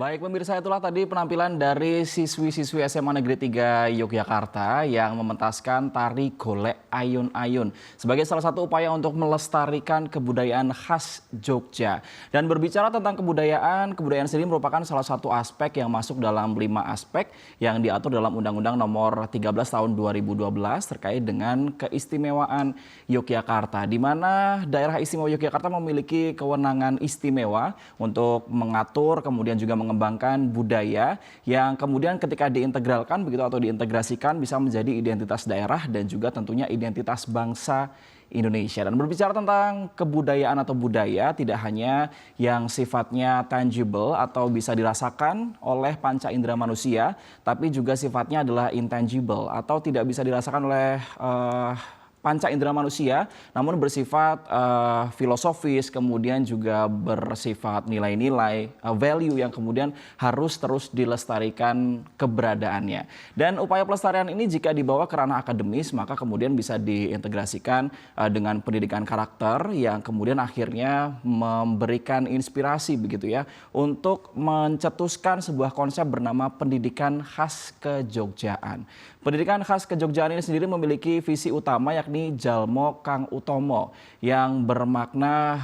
Baik pemirsa, itulah tadi penampilan dari siswi-siswi SMA Negeri 3 Yogyakarta yang mementaskan tari golek ayun-ayun sebagai salah satu upaya untuk melestarikan kebudayaan khas Jogja. Dan berbicara tentang kebudayaan sendiri merupakan salah satu aspek yang masuk dalam 5 aspek yang diatur dalam Undang-Undang Nomor 13 Tahun 2012 terkait dengan keistimewaan Yogyakarta, di mana daerah istimewa Yogyakarta memiliki kewenangan istimewa untuk mengatur kemudian juga mengembangkan budaya yang kemudian ketika diintegralkan begitu atau diintegrasikan bisa menjadi identitas daerah dan juga tentunya identitas bangsa Indonesia. Dan berbicara tentang kebudayaan atau budaya tidak hanya yang sifatnya tangible atau bisa dirasakan oleh panca indera manusia, tapi juga sifatnya adalah intangible atau tidak bisa dirasakan oleh panca indera manusia, namun bersifat filosofis, kemudian juga bersifat nilai-nilai, value yang kemudian harus terus dilestarikan keberadaannya. Dan upaya pelestarian ini jika dibawa ke ranah akademis, maka kemudian bisa diintegrasikan dengan pendidikan karakter yang kemudian akhirnya memberikan inspirasi begitu ya, untuk mencetuskan sebuah konsep bernama pendidikan khas kejogjaan. Pendidikan khas kejogjaan ini sendiri memiliki visi utama yakni Jalmo Kang Utomo yang bermakna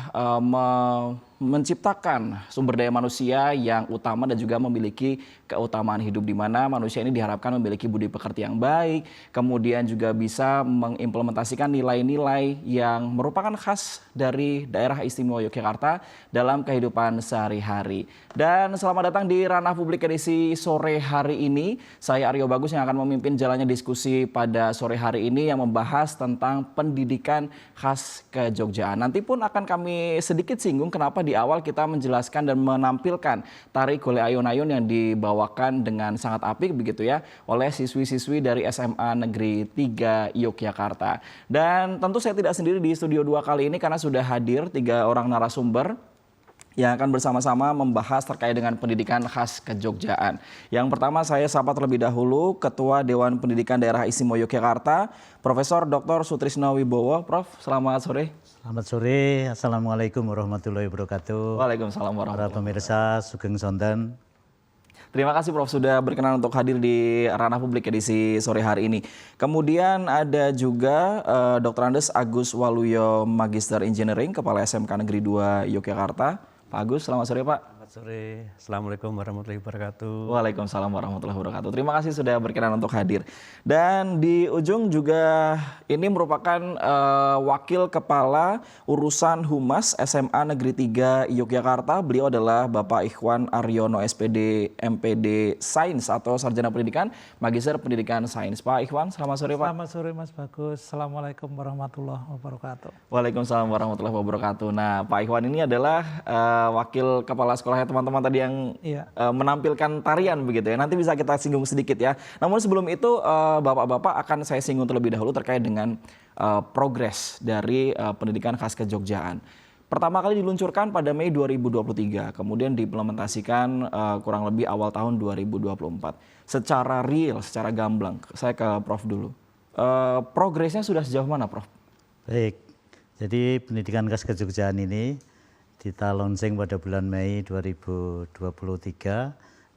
menciptakan sumber daya manusia yang utama dan juga memiliki keutamaan hidup, di mana manusia ini diharapkan memiliki budi pekerti yang baik, kemudian juga bisa mengimplementasikan nilai-nilai yang merupakan khas dari daerah istimewa Yogyakarta dalam kehidupan sehari-hari. Dan selamat datang di ranah publik edisi sore hari ini. Saya Aryo Bagus yang akan memimpin jalannya diskusi pada sore hari ini yang membahas tentang pendidikan khas kejogjaan. Nanti pun akan kami sedikit singgung kenapa di awal kita menjelaskan dan menampilkan tari golek ayun-ayun yang dibawakan dengan sangat apik begitu ya oleh siswi-siswi dari SMA Negeri 3 Yogyakarta. Dan tentu saya tidak sendiri di studio 2 kali ini karena sudah hadir 3 orang narasumber yang akan bersama-sama membahas terkait dengan pendidikan khas kejogjaan. Yang pertama saya sapa terlebih dahulu Ketua Dewan Pendidikan Daerah Istimewa Yogyakarta, Profesor Dr. Sutrisno Wibowo. Prof, selamat sore. Selamat sore, Assalamualaikum warahmatullahi wabarakatuh. Waalaikumsalam warahmatullahi wabarakatuh. Para pemirsa Sugeng Sonten. Terima kasih Prof sudah berkenan untuk hadir di ranah publik edisi sore hari ini. Kemudian ada juga Dr. Andes Agus Waluyo, Magister Engineering, Kepala SMK Negeri 2 Yogyakarta. Pak Agus, selamat sore Pak. Selamat sore, Assalamualaikum warahmatullahi wabarakatuh. Waalaikumsalam warahmatullahi wabarakatuh. Terima kasih sudah berkenan untuk hadir. Dan di ujung juga ini merupakan Wakil Kepala Urusan Humas SMA Negeri 3 Yogyakarta. Beliau adalah Bapak Ikhwan Aryono SPD MPD Sains atau Sarjana Pendidikan, Magister Pendidikan Sains. Pak Ikhwan, selamat sore Pak. Selamat sore Mas Bagus. Assalamualaikum warahmatullahi wabarakatuh. Waalaikumsalam warahmatullahi wabarakatuh. Nah Pak Ikhwan ini adalah Wakil Kepala Sekolahnya teman-teman tadi yang menampilkan tarian begitu ya. Nanti bisa kita singgung sedikit ya. Namun sebelum itu Bapak-bapak akan saya singgung terlebih dahulu terkait dengan progres dari pendidikan khas kejogjaan. Pertama kali diluncurkan pada Mei 2023, kemudian diimplementasikan kurang lebih awal tahun 2024. Secara real, secara gamblang, saya ke Prof dulu. Progresnya sudah sejauh mana Prof? Baik, jadi pendidikan khas kejogjaan ini kita launching pada bulan Mei 2023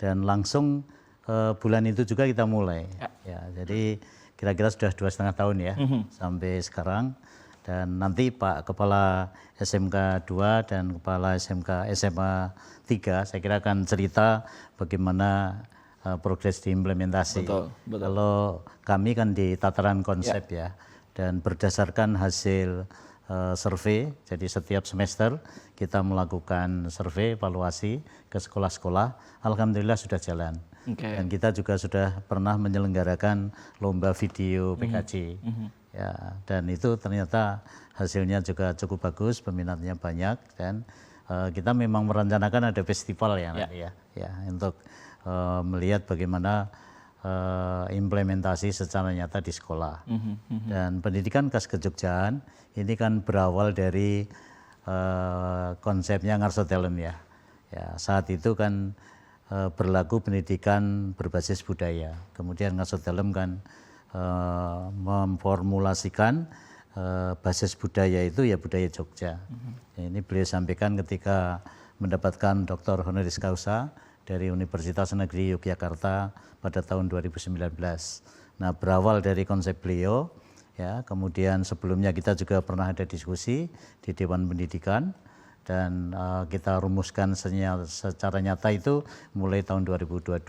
dan langsung bulan itu juga kita mulai. Ya, jadi kira-kira sudah 2,5 tahun ya sampai sekarang. Dan nanti Pak Kepala SMK 2 dan Kepala SMK SMA 3 saya kira akan cerita bagaimana progres diimplementasi. Betul. Kalau kami kan di tataran konsep ya, dan berdasarkan hasil survei, jadi setiap semester kita melakukan survei evaluasi ke sekolah-sekolah, alhamdulillah sudah jalan. Dan kita juga sudah pernah menyelenggarakan lomba video PKJ. Ya, dan itu ternyata hasilnya juga cukup bagus, peminatnya banyak, dan kita memang merencanakan ada festival ya nanti ya untuk melihat bagaimana implementasi secara nyata di sekolah. Dan pendidikan khas kejogjaan ini kan berawal dari konsepnya Ngarso Telem ya. Saat itu kan berlaku pendidikan berbasis budaya. Kemudian Ngarso Telem kan memformulasikan basis budaya itu ya budaya Jogja. Ini beliau sampaikan ketika mendapatkan Dr. Honoris Causa dari Universitas Negeri Yogyakarta pada tahun 2019. Nah, berawal dari konsep beliau, ya, kemudian sebelumnya kita juga pernah ada diskusi di Dewan Pendidikan dan kita rumuskan secara nyata itu mulai tahun 2022.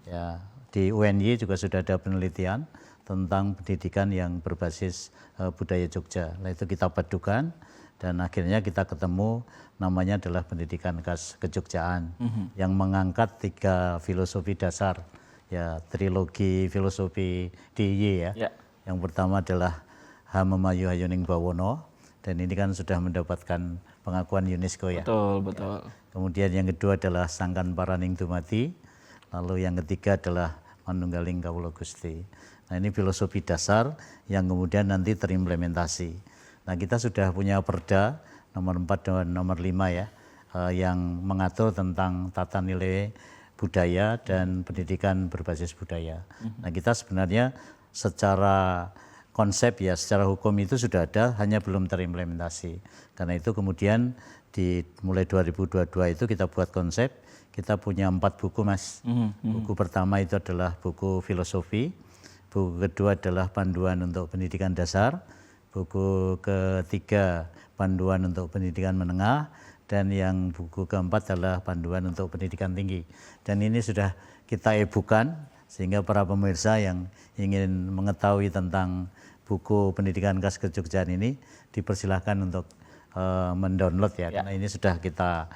Ya, di UNY juga sudah ada penelitian tentang pendidikan yang berbasis budaya Jogja. Nah, itu kita padukan dan akhirnya kita ketemu namanya adalah pendidikan khas Kejogjaan yang mengangkat 3 filosofi dasar, ya, trilogi filosofi DIY ya. Yang pertama adalah Hamemayu Hayuning Bawono, dan ini kan sudah mendapatkan pengakuan UNESCO ya. Betul. Kemudian yang kedua adalah Sangkan Paraning Dumadi, lalu yang ketiga adalah Manunggaling Kawula Gusti. Nah, ini filosofi dasar yang kemudian nanti terimplementasi. Nah, kita sudah punya Perda nomor 4 dan nomor 5 ya, yang mengatur tentang tata nilai budaya dan pendidikan berbasis budaya. Nah, kita sebenarnya secara konsep ya, secara hukum itu sudah ada, hanya belum terimplementasi. Karena itu kemudian mulai 2022 itu kita buat konsep, kita punya 4 buku Mas. Buku pertama itu adalah buku filosofi, buku kedua adalah panduan untuk pendidikan dasar, buku ketiga panduan untuk pendidikan menengah, dan yang buku keempat adalah panduan untuk pendidikan tinggi. Dan ini sudah kita e-bookkan sehingga para pemirsa yang ingin mengetahui tentang buku pendidikan khas Kejogjaan ini dipersilahkan untuk mendownload ya, karena ini sudah kita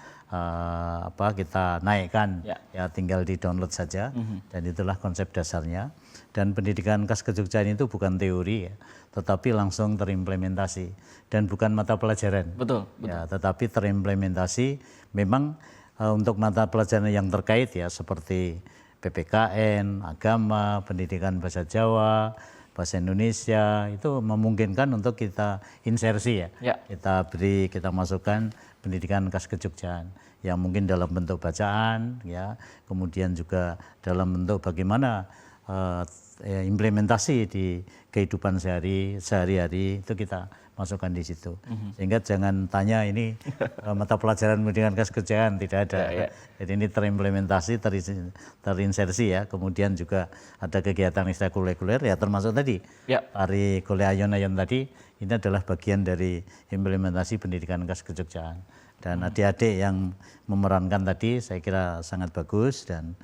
kita naikkan ya, tinggal di download saja. Dan itulah konsep dasarnya. Dan pendidikan khas Kejogjaan itu bukan teori ya, tetapi langsung terimplementasi dan bukan mata pelajaran. Betul. Ya, tetapi terimplementasi memang untuk mata pelajaran yang terkait ya, seperti PPKN, agama, pendidikan bahasa Jawa, bahasa Indonesia, itu memungkinkan untuk kita insersi ya. Kita masukkan pendidikan khas Kejogjaan yang mungkin dalam bentuk bacaan ya, kemudian juga dalam bentuk bagaimana implementasi di kehidupan sehari-hari itu kita masukkan di situ. Sehingga jangan tanya ini mata pelajaran pendidikan khas Kejogjaan, tidak ada. Jadi ini terimplementasi, terinsersi ya. Kemudian juga ada kegiatan ekstrakurikuler ya, termasuk tadi tari golek ayon-ayon tadi, ini adalah bagian dari implementasi pendidikan khas Kejogjaan. Dan adik-adik yang memerankan tadi saya kira sangat bagus, dan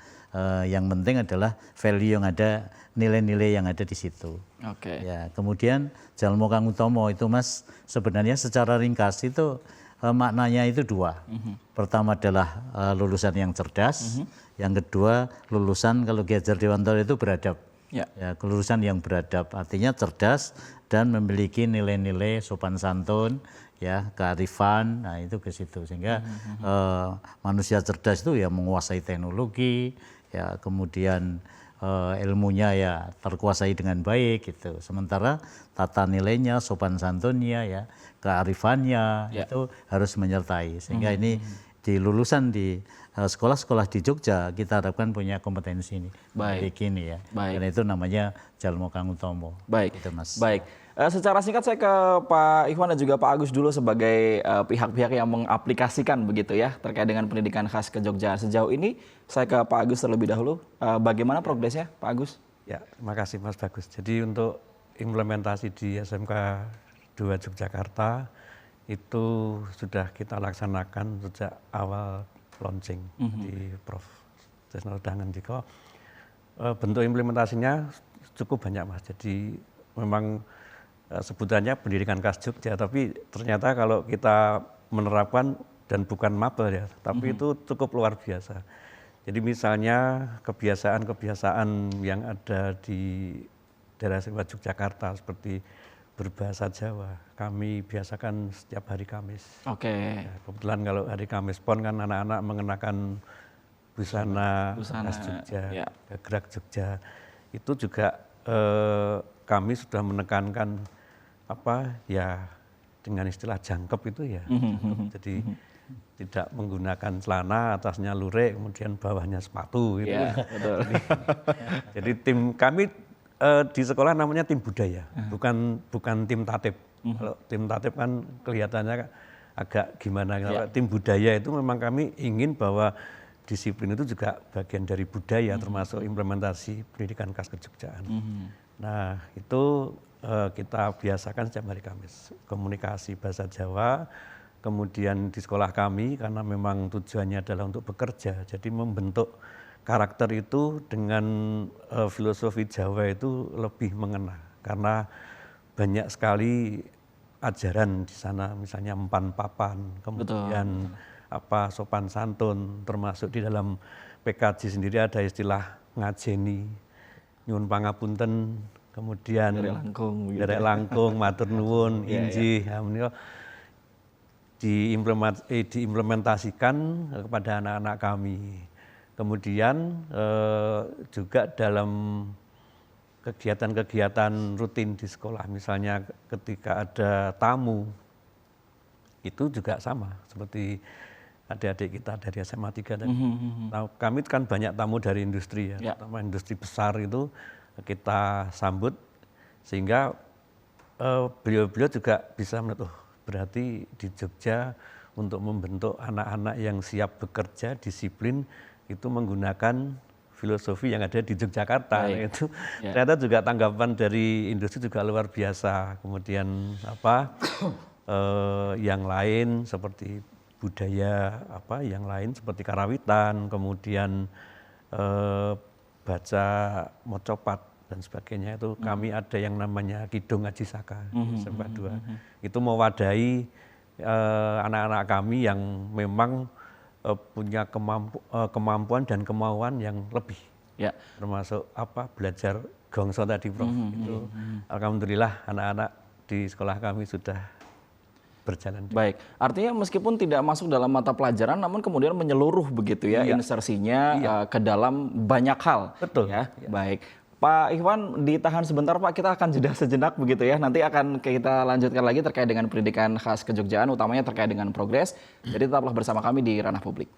yang penting adalah value yang ada, nilai-nilai yang ada di situ. Ya, kemudian Jalmo Kang Utomo itu Mas, sebenarnya secara ringkas itu maknanya itu 2. Pertama adalah lulusan yang cerdas, yang kedua lulusan kalau Ki Hajar Dewantara itu beradab. Ya, lulusan yang beradab artinya cerdas dan memiliki nilai-nilai sopan santun, ya, kearifan. Nah, itu ke situ sehingga manusia cerdas itu ya menguasai teknologi, ya, kemudian ilmunya ya terkuasai dengan baik gitu. Sementara tata nilainya, sopan santunnya ya, kearifannya itu harus menyertai. Sehingga ini di lulusan di sekolah-sekolah di Jogja kita harapkan punya kompetensi ini. Baik ini ya. Karena itu namanya Jalmo Kang Utomo. Baik. Gitu, Mas. Baik. Secara singkat saya ke Pak Ikhwan dan juga Pak Agus dulu sebagai pihak-pihak yang mengaplikasikan begitu ya terkait dengan pendidikan khas Kejogjaan. Sejauh ini saya ke Pak Agus terlebih dahulu. Bagaimana progresnya Pak Agus? Ya, terima kasih Mas Bagus. Jadi untuk implementasi di SMK 2 Yogyakarta itu sudah kita laksanakan sejak awal launching di Prof. Tresno Dangendika. Bentuk implementasinya cukup banyak Mas. Jadi memang sebutannya pendidikan khas Jogja, tapi ternyata kalau kita menerapkan dan bukan mapel ya, tapi itu cukup luar biasa. Jadi misalnya kebiasaan-kebiasaan yang ada di daerah istimewa Yogyakarta seperti berbahasa Jawa, kami biasakan setiap hari Kamis. Ya, kebetulan kalau hari Kamis Pon kan anak-anak mengenakan busana khas Jogja, gerak Jogja. Itu juga kami sudah menekankan dengan istilah jangkep itu ya. Jadi tidak menggunakan celana, atasnya lurik, kemudian bawahnya sepatu gitu. Jadi tim kami di sekolah namanya tim budaya, bukan tim tatib. Kalau tim tatib kan kelihatannya agak gimana. Tim budaya itu memang kami ingin bahwa disiplin itu juga bagian dari budaya, termasuk implementasi pendidikan khas kejogjaan. Nah, itu kita biasakan setiap hari Kamis, komunikasi bahasa Jawa. Kemudian di sekolah kami, karena memang tujuannya adalah untuk bekerja, jadi membentuk karakter itu dengan filosofi Jawa itu lebih mengena. Karena banyak sekali ajaran di sana, misalnya empan papan, kemudian sopan santun, termasuk di dalam PKJ sendiri ada istilah ngajeni, nyuwun pangapunten, kemudian derek langkung, matur nuwun, injih, diimplementasikan kepada anak-anak kami. Kemudian juga dalam kegiatan-kegiatan rutin di sekolah, misalnya ketika ada tamu, itu juga sama seperti adik-adik kita dari SMA 3 tadi. Nah, kami kan banyak tamu dari industri ya, terutama industri besar itu kita sambut, sehingga beliau-beliau juga bisa melihat, berarti di Jogja untuk membentuk anak-anak yang siap bekerja, disiplin, itu menggunakan filosofi yang ada di Yogyakarta. Itu ternyata juga tanggapan dari industri juga luar biasa. Kemudian yang lain seperti budaya yang lain seperti karawitan, kemudian baca mocopat dan sebagainya, itu kami ada yang namanya Kidung Ngaji Saka SMK 2. Itu mewadahi anak-anak kami yang memang punya kemampuan dan kemauan yang lebih, termasuk belajar gongso tadi, Prof. Itu alhamdulillah anak-anak di sekolah kami sudah berjalan. Baik, artinya meskipun tidak masuk dalam mata pelajaran, namun kemudian menyeluruh begitu ya, insersinya ke dalam banyak hal. Betul. Ya, baik. Pak Ikhwan, ditahan sebentar Pak, kita akan jeda sejenak begitu ya. Nanti akan kita lanjutkan lagi terkait dengan pendidikan khas kejogjaan, utamanya terkait dengan progres. Jadi tetaplah bersama kami di Ranah Publik.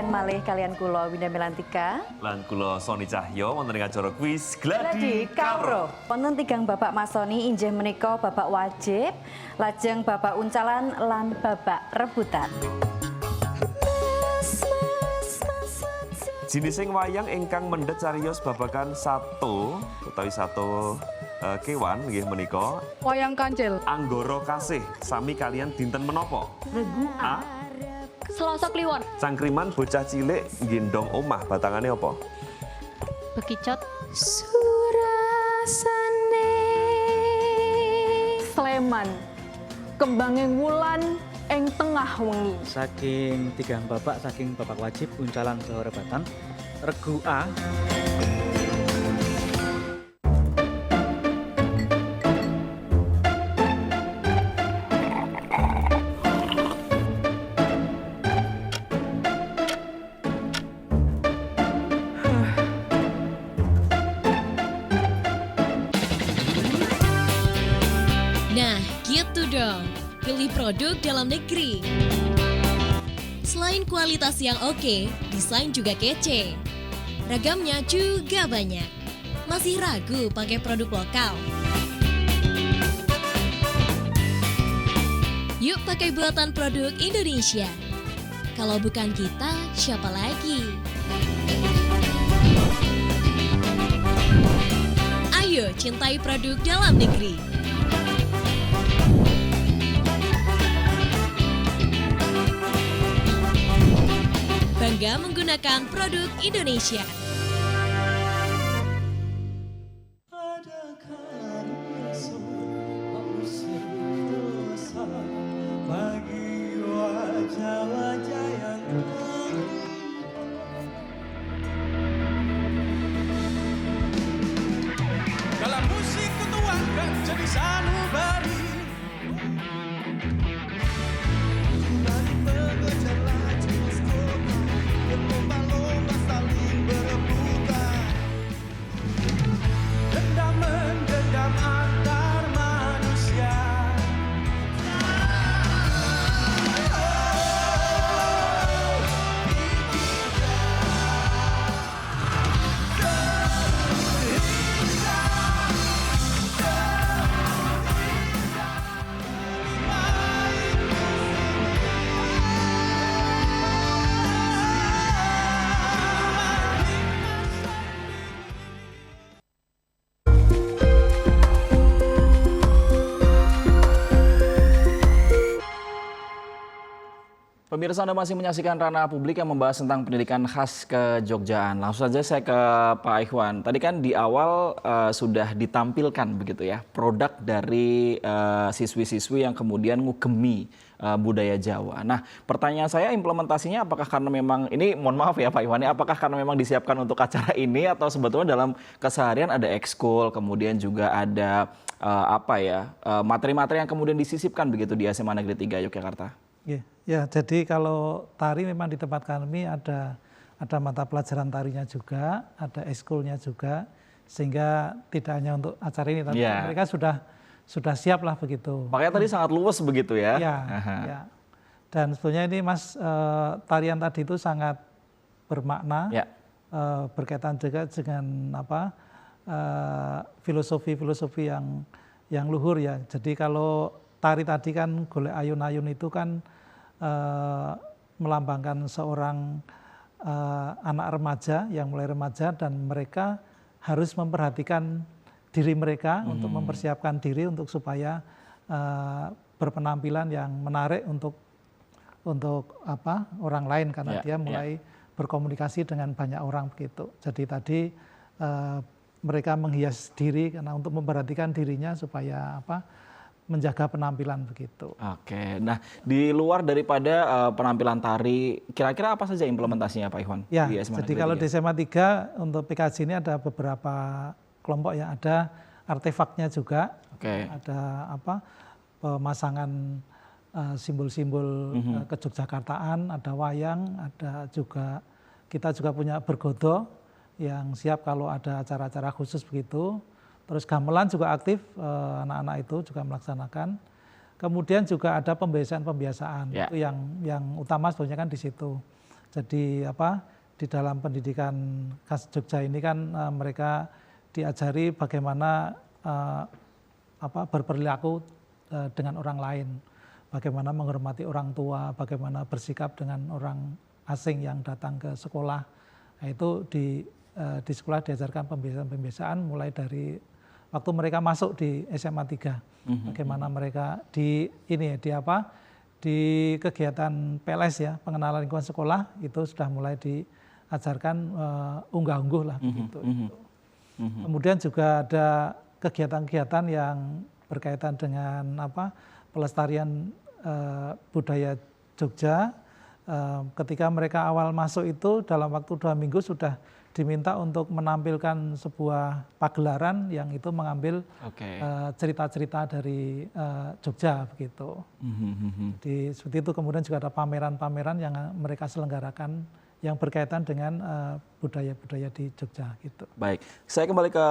Malih kalian kula Winda Melantika lan kula Sony Cahyo wonten ing acara kuis Gladi Kawruh. Wonten tigang Bapak Masoni inggih menika Bapak Wajib, lajeng Bapak Uncalan lan Bapak Rebutan. Jinising wayang ingkang mendhet cariyos babagan sato utawi sato kewan nggih menika wayang kancil. Anggara kasih sami kalian dinten menapa? Regu A. Selasa Kliwon. Cangkriman bocah cilik gendong omah batangane apa? Bekicot. Surasane Sleman. Kembanging wulan ing tengah wengi. Saking tigang bapak, saking Bapak Wajib, Uncalan saha Rebatan, Regu A. Nah, gitu dong. Pilih produk dalam negeri. Selain kualitas yang oke, desain juga kece. Ragamnya juga banyak. Masih ragu pakai produk lokal? Yuk pakai buatan produk Indonesia. Kalau bukan kita, siapa lagi? Ayo cintai produk dalam negeri. Bangga menggunakan produk Indonesia. Dalam musik kutuangkan jadi sanubari. Dari mengejar laju kota, berlomba-lomba saling berebut. Pemirsa, Anda masih menyaksikan Ranah Publik yang membahas tentang pendidikan khas Kejogjaan. Langsung saja saya ke Pak Ikhwan. Tadi kan di awal sudah ditampilkan begitu ya, produk dari siswi-siswi yang kemudian ngugemi budaya Jawa. Nah, pertanyaan saya implementasinya apakah karena memang, ini mohon maaf ya Pak Ikhwan, apakah karena memang disiapkan untuk acara ini atau sebetulnya dalam keseharian ada ekskul, kemudian juga ada materi-materi yang kemudian disisipkan begitu di SMA Negeri 3 Yogyakarta? Ya, jadi kalau tari memang di tempat kami ada mata pelajaran tarinya juga, ada ekskulnya juga, sehingga tidak hanya untuk acara ini, tapi mereka sudah siap lah begitu. Makanya tadi sangat luas begitu ya? Ya. Dan sebetulnya ini Mas, tarian tadi itu sangat bermakna, berkaitan juga dengan filosofi-filosofi yang luhur ya. Jadi kalau tari tadi kan golek ayun-ayun itu kan melambangkan seorang anak remaja yang mulai remaja dan mereka harus memperhatikan diri mereka untuk mempersiapkan diri untuk supaya berpenampilan yang menarik untuk orang lain karena dia mulai berkomunikasi dengan banyak orang begitu. Jadi tadi mereka menghias diri karena untuk memperhatikan dirinya supaya menjaga penampilan begitu. Oke, nah di luar daripada penampilan tari, kira-kira apa saja implementasinya Pak Ikhwan? Ya, di SMA jadi kalau di SMA 3 untuk PKJ ini ada beberapa kelompok ya, ada artefaknya juga, ada pemasangan simbol-simbol Kejogjakartaan, ada wayang, ada juga kita juga punya bergodo yang siap kalau ada acara-acara khusus begitu. Terus gamelan juga aktif, anak-anak itu juga melaksanakan. Kemudian juga ada pembiasaan-pembiasaan, itu yang utama sebetulnya kan di situ. Jadi di dalam pendidikan khas Jogja ini kan mereka diajari bagaimana berperilaku dengan orang lain, bagaimana menghormati orang tua, bagaimana bersikap dengan orang asing yang datang ke sekolah. Nah, itu di sekolah diajarkan pembiasaan-pembiasaan mulai dari waktu mereka masuk di SMA 3, bagaimana mereka di kegiatan PLS ya, pengenalan lingkungan sekolah itu sudah mulai diajarkan unggah-ungguh lah begitu. Kemudian juga ada kegiatan-kegiatan yang berkaitan dengan pelestarian budaya Jogja. Ketika mereka awal masuk itu dalam waktu 2 minggu sudah diminta untuk menampilkan sebuah pagelaran yang itu mengambil cerita-cerita dari Jogja begitu. Seperti itu kemudian juga ada pameran-pameran yang mereka selenggarakan yang berkaitan dengan budaya-budaya di Jogja gitu. Baik, saya kembali ke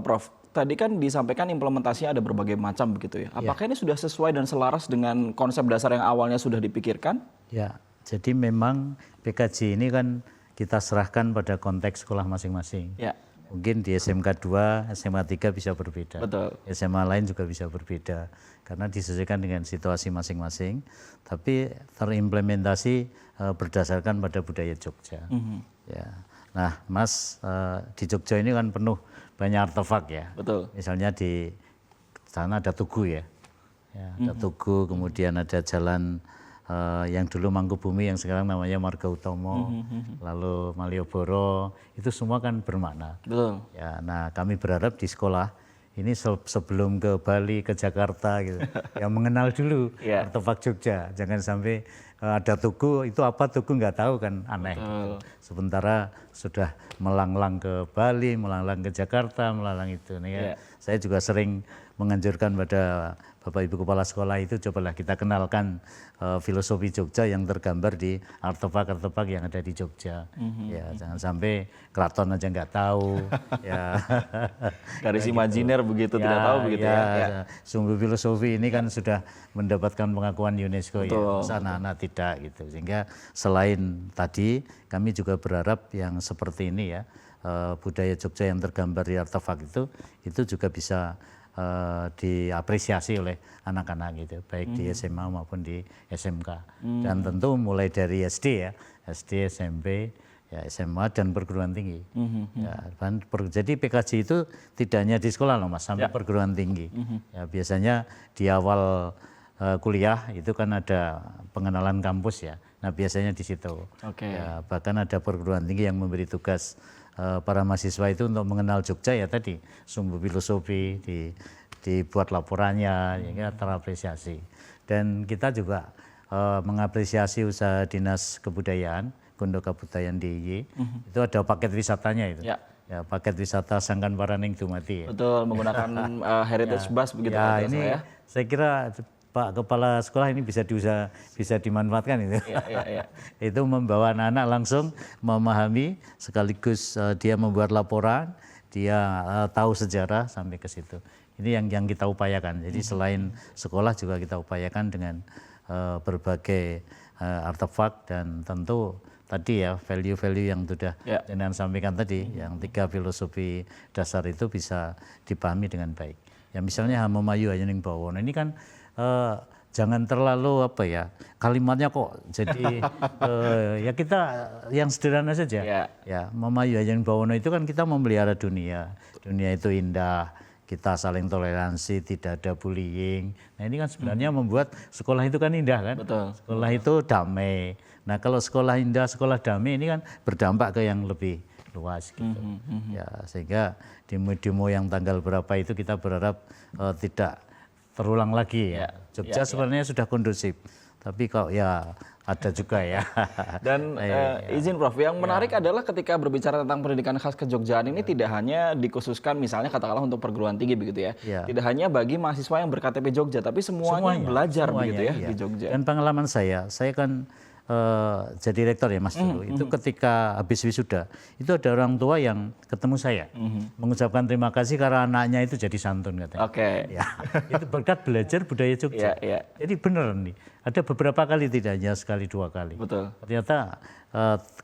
Prof. Tadi kan disampaikan implementasinya ada berbagai macam begitu ya. Apakah ini sudah sesuai dan selaras dengan konsep dasar yang awalnya sudah dipikirkan? Ya, jadi memang PKJ ini kan kita serahkan pada konteks sekolah masing-masing. Mungkin di SMK 2, SMA 3 bisa berbeda. Betul. SMA lain juga bisa berbeda. Karena disesuaikan dengan situasi masing-masing. Tapi terimplementasi berdasarkan pada budaya Jogja. Ya. Nah, Mas, di Jogja ini kan penuh banyak artefak ya. Betul. Misalnya di sana ada Tugu ya. Ada Tugu, kemudian ada jalan yang dulu Mangkubumi yang sekarang namanya Marga Utomo, lalu Malioboro, itu semua kan bermakna. Betul. Ya, nah kami berharap di sekolah ini sebelum ke Bali, ke Jakarta gitu, yang mengenal dulu artefak Jogja. Jangan sampai ada Tugu, itu apa Tugu nggak tahu kan, aneh. Gitu. Sementara sudah melanglang ke Bali, melanglang ke Jakarta, melanglang itu. Nih, saya juga sering menganjurkan pada Bapak Ibu Kepala Sekolah itu cobalah kita kenalkan filosofi Jogja yang tergambar di artefak-artefak yang ada di Jogja. Ya, jangan sampai keraton aja nggak tahu. Ya. Garis imajiner begitu tidak tahu begitu ya. Sumber filosofi ini kan sudah mendapatkan pengakuan UNESCO ya. Masa anak-anak tidak gitu. Sehingga selain tadi kami juga berharap yang seperti ini ya, budaya Jogja yang tergambar di artefak itu juga bisa diapresiasi oleh anak-anak gitu, baik di SMA maupun di SMK. Dan tentu mulai dari SD ya, SD, SMP, ya SMA dan perguruan tinggi. Ya, jadi PKJ itu tidak hanya di sekolah loh Mas, sampai perguruan tinggi. Ya, biasanya di awal kuliah itu kan ada pengenalan kampus ya. Nah biasanya di situ. Oke. Ya, bahkan ada perguruan tinggi yang memberi tugas para mahasiswa itu untuk mengenal Jogja ya tadi sumber filosofi dibuat laporannya ya terapresiasi. Dan kita juga mengapresiasi usaha Dinas Kebudayaan Kondo Kabutayan DIY itu ada paket wisatanya itu. Ya. Ya, paket wisata Sangkan Paraning Dumadi ya. Betul, menggunakan heritage bus begitu. Ya, Pak ini ya. saya kira Pak Kepala Sekolah ini bisa dimanfaatkan itu. Iya. Itu membawa anak-anak langsung memahami sekaligus dia membuat laporan, dia tahu sejarah sampai ke situ. Ini yang kita upayakan. Jadi selain sekolah juga kita upayakan dengan berbagai artefak dan tentu tadi ya value-value yang sudah Jenengan sampaikan tadi, yang 3 filosofi dasar itu bisa dipahami dengan baik. Ya misalnya Hamamayu Ayuning Bawono ini kan jangan terlalu apa ya kalimatnya kok jadi ya kita yang sederhana saja. Ya Mamayu Ayuning Bawono itu kan kita memelihara dunia itu indah. Kita saling toleransi, tidak ada bullying. Nah ini kan sebenarnya membuat sekolah itu kan indah kan. Betul. Sekolah itu damai. Nah kalau sekolah indah, sekolah damai ini kan berdampak ke yang lebih luas gitu. Ya sehingga demo-demo yang tanggal berapa itu kita berharap tidak terulang lagi ya. Jogja sebenarnya sudah kondusif. Tapi kok ya ada juga ya. Dan izin Prof, yang menarik adalah ketika berbicara tentang pendidikan khas kejogjaan ini tidak hanya dikhususkan misalnya katakanlah untuk perguruan tinggi begitu ya. Tidak hanya bagi mahasiswa yang berKTP Jogja, tapi semuanya belajar begitu ya di Jogja. Dan pengalaman saya kan jadi rektor ya Mas dulu. Itu ketika habis wisuda, itu ada orang tua yang ketemu saya mengucapkan terima kasih karena anaknya itu jadi santun katanya. Oke. Ya, itu berkat belajar budaya Jogja. Jadi benar nih. Ada beberapa kali, tidak hanya sekali 2 kali. Betul. Ternyata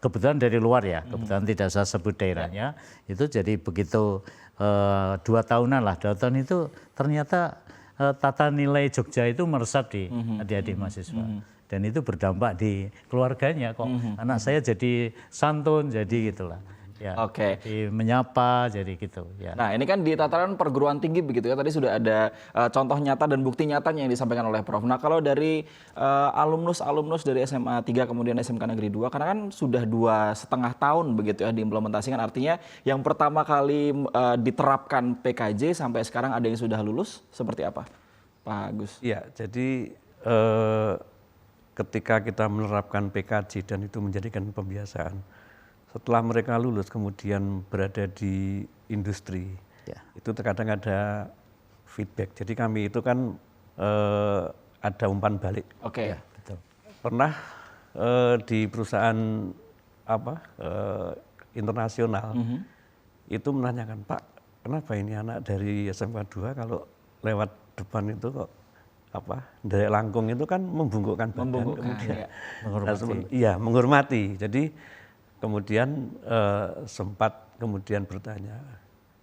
kebetulan dari luar ya, kebetulan tidak saya sebut daerahnya, itu jadi begitu 2 tahunan lah, 2 tahun itu ternyata tata nilai Jogja itu meresap di adik-adik mahasiswa. Dan itu berdampak di keluarganya kok. Anak saya jadi santun, jadi gitulah. Ya, jadi menyapa, jadi gitu. Ya. Nah ini kan di tataran perguruan tinggi begitu ya, tadi sudah ada contoh nyata dan bukti nyatanya yang disampaikan oleh Prof. Nah kalau dari alumnus dari SMA 3 kemudian SMK Negeri 2, karena kan sudah 2,5 tahun begitu ya diimplementasikan, artinya yang pertama kali diterapkan PKJ sampai sekarang ada yang sudah lulus, seperti apa Pak Agus? Iya, jadi ketika kita menerapkan PKJ dan itu menjadikan pembiasaan, setelah mereka lulus kemudian berada di industri, itu terkadang ada feedback. Jadi kami itu kan ada umpan balik. Oke. Betul. Pernah di perusahaan internasional itu menanyakan, Pak, kenapa ini anak dari SMK 2 kalau lewat depan itu kok dari langkung itu kan membungkukkan badan, kemudian menghormati. Jadi kemudian sempat kemudian bertanya,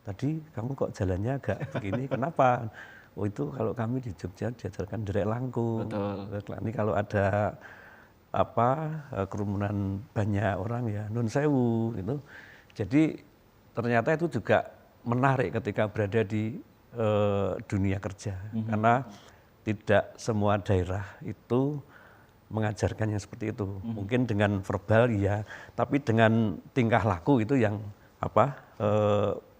tadi kamu kok jalannya agak begini, kenapa? Oh itu kalau kami di Jogja diajarkan derek langkung. Betul. Ini kalau ada kerumunan banyak orang ya nun sewu gitu. Jadi ternyata itu juga menarik ketika berada di dunia kerja, karena tidak semua daerah itu mengajarkannya seperti itu. Mungkin dengan verbal ya, tapi dengan tingkah laku itu yang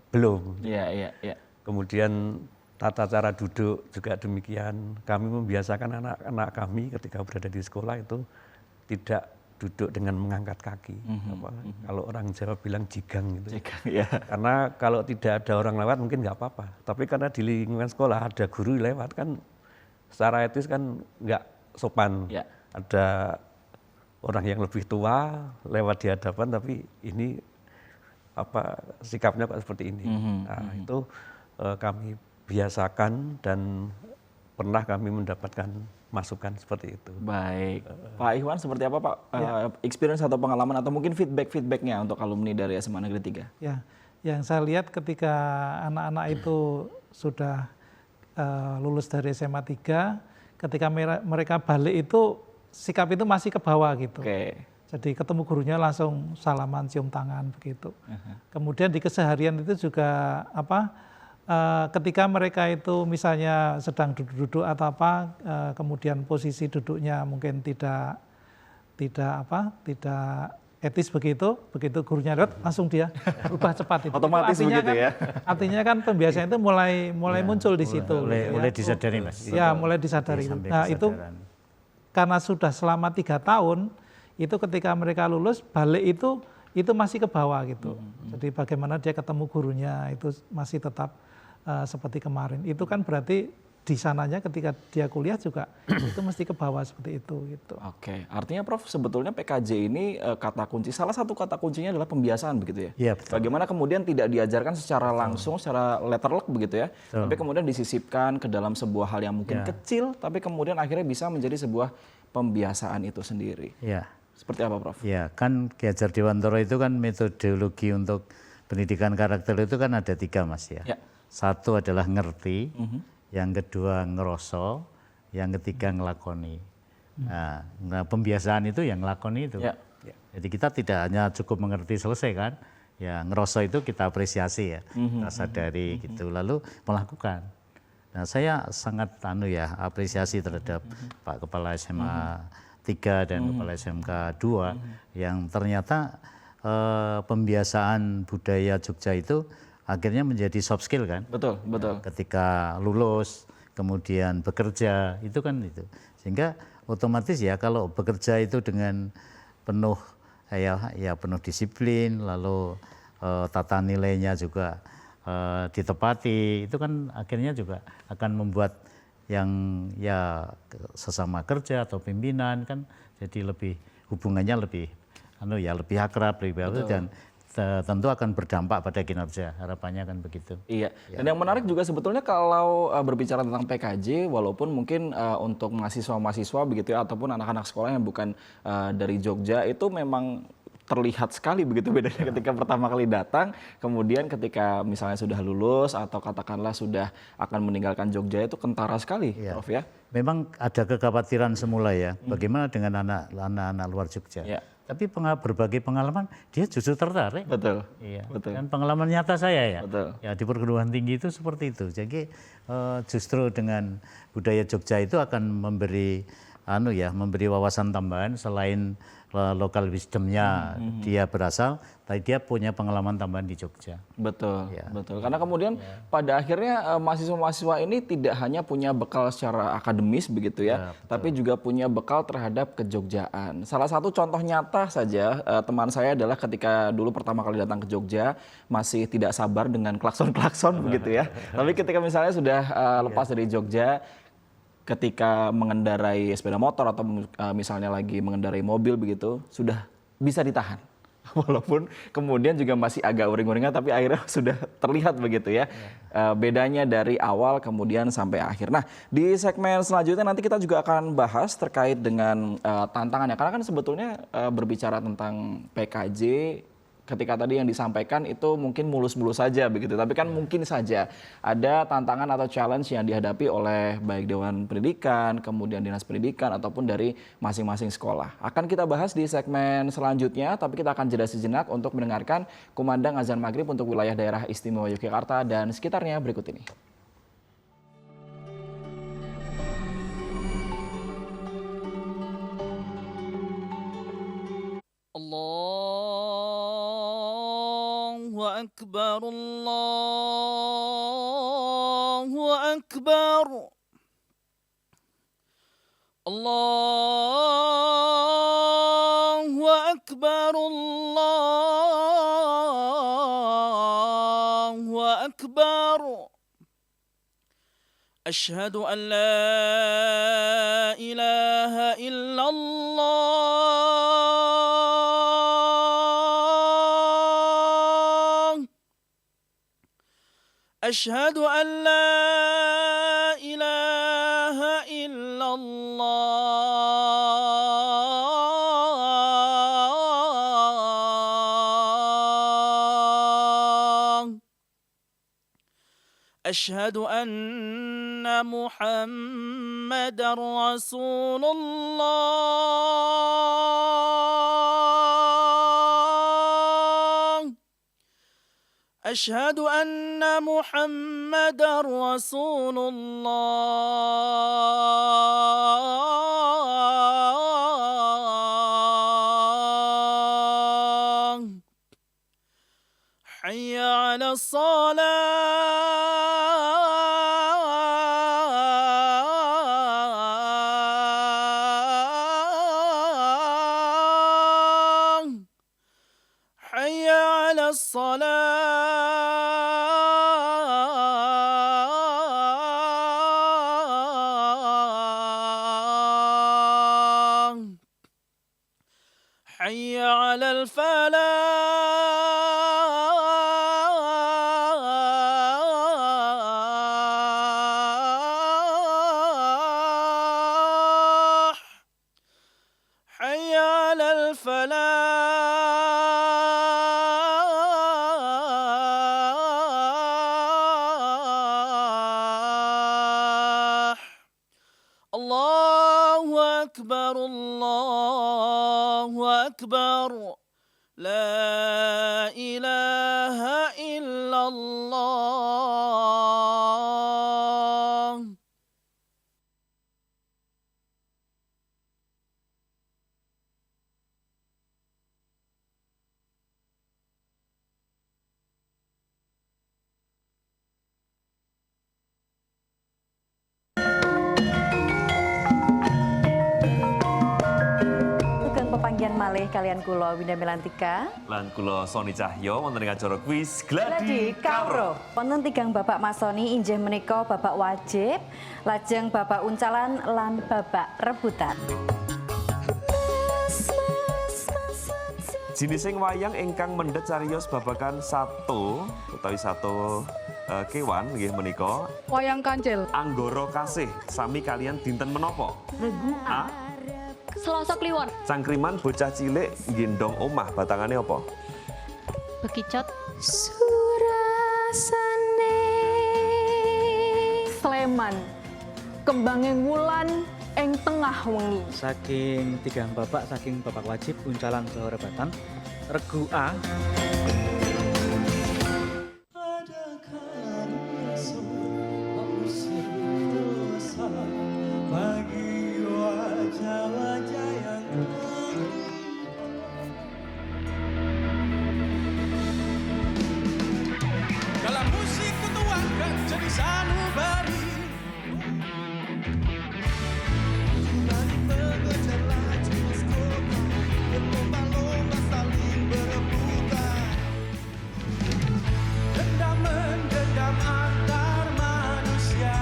belum. Iya. Kemudian tata cara duduk juga demikian. Kami membiasakan anak-anak kami ketika berada di sekolah itu tidak duduk dengan mengangkat kaki. Kalau orang Jawa bilang jigang gitu. Karena kalau tidak ada orang lewat mungkin nggak apa-apa. Tapi karena di lingkungan sekolah ada guru lewat kan secara etis kan nggak sopan. Ada orang yang lebih tua lewat di hadapan, tapi ini sikapnya kok seperti ini. Nah, itu kami biasakan dan pernah kami mendapatkan masukan seperti itu. Baik, Pak Ikhwan seperti apa Pak experience atau pengalaman atau mungkin feedbacknya untuk alumni dari SMA Negeri 3? Ya, yang saya lihat ketika anak-anak itu sudah lulus dari SMA 3, ketika mereka balik itu sikap itu masih ke bawah gitu. Jadi ketemu gurunya langsung salaman, cium tangan begitu. Kemudian di keseharian itu juga ketika mereka itu misalnya sedang duduk-duduk atau apa, kemudian posisi duduknya mungkin tidak etis begitu gurunya lihat langsung dia berubah cepat itu. Otomatis artinya begitu kan, ya. Artinya kan pembiasaan itu mulai muncul di situ. Mulai disadari, Mas. Ya, mulai disadari. Sampai Nah, itu kesadaran. karena sudah selama 3 tahun, itu ketika mereka lulus balik itu masih ke bawah gitu. Jadi bagaimana dia ketemu gurunya itu masih tetap seperti kemarin. Itu kan berarti di sananya ketika dia kuliah juga itu mesti ke bawah seperti itu gitu. Oke, artinya Prof sebetulnya PKJ ini kata kunci, salah satu kata kuncinya adalah pembiasaan begitu ya? Iya, betul. Bagaimana kemudian tidak diajarkan secara langsung, secara letterlock begitu ya, tapi kemudian disisipkan ke dalam sebuah hal yang mungkin kecil, tapi kemudian akhirnya bisa menjadi sebuah pembiasaan itu sendiri. Ya. Seperti apa Prof? Ya, kan Ki Hajar Dewantara itu kan metodologi untuk pendidikan karakter itu kan ada 3, Mas ya. Satu adalah ngerti, yang kedua ngeroso, yang ketiga ngelakoni. Nah, pembiasaan itu yang ngelakoni itu. Jadi kita tidak hanya cukup mengerti selesai kan, ya ngeroso itu kita apresiasi ya, kita sadari gitu, lalu melakukan. Nah, saya sangat apresiasi terhadap Pak Kepala SMA 3 dan Kepala SMK 2 yang ternyata pembiasaan budaya Jogja itu akhirnya menjadi soft skill kan. Betul. Ketika lulus, kemudian bekerja, itu kan itu. Sehingga otomatis ya kalau bekerja itu dengan penuh penuh disiplin, lalu tata nilainya juga ditepati, itu kan akhirnya juga akan membuat yang sesama kerja atau pimpinan kan jadi hubungannya lebih akrab, lebih bagus dan tentu akan berdampak pada kinerja, harapannya kan begitu. Iya, dan yang menarik juga sebetulnya kalau berbicara tentang PKJ, walaupun mungkin untuk mahasiswa-mahasiswa begitu ya, ataupun anak-anak sekolah yang bukan dari Jogja, itu memang terlihat sekali begitu bedanya ketika pertama kali datang, kemudian ketika misalnya sudah lulus atau katakanlah sudah akan meninggalkan Jogja itu kentara sekali, Prof ya. Memang ada kekhawatiran semula ya, bagaimana dengan anak-anak luar Jogja. Tapi berbagai pengalaman dia justru tertarik. Betul. Dan pengalaman nyata saya ya. Betul. Ya di perguruan tinggi itu seperti itu. Jadi justru dengan budaya Jogja itu akan memberi wawasan tambahan selain lokal wisdomnya dia berasal, tapi dia punya pengalaman tambahan di Jogja. Betul. Karena kemudian pada akhirnya mahasiswa-mahasiswa ini tidak hanya punya bekal secara akademis begitu ya, tapi juga punya bekal terhadap kejogjaan. Salah satu contoh nyata saja teman saya adalah ketika dulu pertama kali datang ke Jogja masih tidak sabar dengan klakson-klakson begitu ya. Tapi ketika misalnya sudah lepas dari Jogja, ketika mengendarai sepeda motor atau misalnya lagi mengendarai mobil begitu, sudah bisa ditahan. Walaupun kemudian juga masih agak uring-uringan, tapi akhirnya sudah terlihat begitu ya. Bedanya dari awal kemudian sampai akhir. Nah, di segmen selanjutnya nanti kita juga akan bahas terkait dengan tantangannya. Karena kan sebetulnya berbicara tentang PKJ, ketika tadi yang disampaikan itu mungkin mulus-mulus saja begitu, tapi kan mungkin saja ada tantangan atau challenge yang dihadapi oleh baik Dewan Pendidikan, kemudian Dinas Pendidikan ataupun dari masing-masing sekolah. Akan kita bahas di segmen selanjutnya, tapi kita akan jeda sejenak untuk mendengarkan kumandang azan maghrib untuk wilayah daerah istimewa Yogyakarta dan sekitarnya berikut ini. Allahu Akbar, Allahu Akbar, Allahu Akbar, Allahu Akbar. Asyhadu an la ilaha illallah. Asyhadu an la ilaha illallah. Asyhadu anna Muhammadar Rasulullah. أشهد أن محمدا رسول الله حي على الصلاة حي على الصلاة حي على الفلاح حي على الفلاح الله أكبر الله أكبر لا إله إلا الله. Pepanggian malih kalian kula Winda Melantika lan kula Sony Cahyo wonten ing acara kuis Gladi Kawruh. Wonten tigang Bapak Masoni inggih menika Bapak Wajib, lajeng Bapak Uncalan lan Bapak Rebutan. Jinising wayang ingkang mendhet cariyos babagan sato utawi sato kewan nggih menika Wayang Kancil. Anggara Kasih sami kalian dinten menapa? Regu A. Selasa Kliwon. Cangkriman bocah cilik gendong omah batangane apa? Bekicot. Surasane Sleman. Kembanging wulan ing tengah wengi. Saking tigang bapak, saking Bapak Wajib, Uncalan Saha Rebatan, Regu A. Dalam musik kutuakan jadi sanubari. Mengejar laju kota, berlomba-lomba saling berebutan. Dendam mendendam antar manusia.